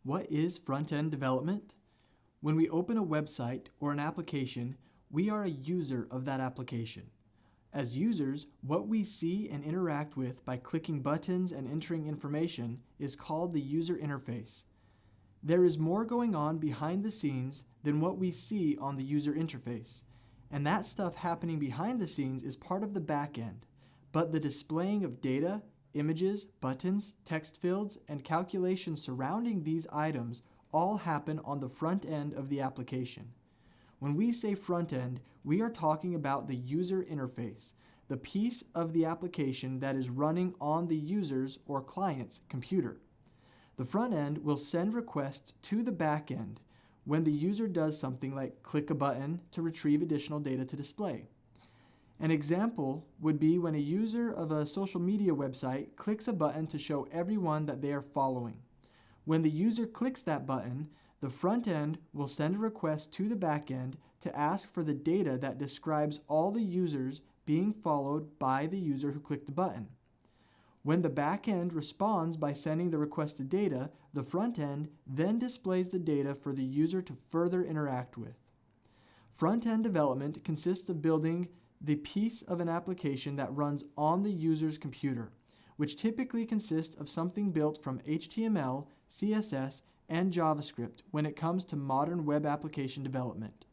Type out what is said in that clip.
What is front-end development? When we open a website or an application, we are a user of that application. As users, what we see and interact with by clicking buttons and entering information is called the user interface. There is more going on behind the scenes than what we see on the user interface, and that stuff happening behind the scenes is part of the back end, but the displaying of data, images, buttons, text fields, and calculations surrounding these items all happen on the front end of the application. When we say front end, we are talking about the user interface, the piece of the application that is running on the user's or client's computer. The front end will send requests to the back end when the user does something like click a button to retrieve additional data to display. An example would be when a user of a social media website clicks a button to show everyone that they are following. When the user clicks that button, the front end will send a request to the back end to ask for the data that describes all the users being followed by the user who clicked the button. When the back end responds by sending the requested data, the front end then displays the data for the user to further interact with. Front-end development consists of building the piece of an application that runs on the user's computer, which typically consists of something built from HTML, CSS, and JavaScript when it comes to modern web application development.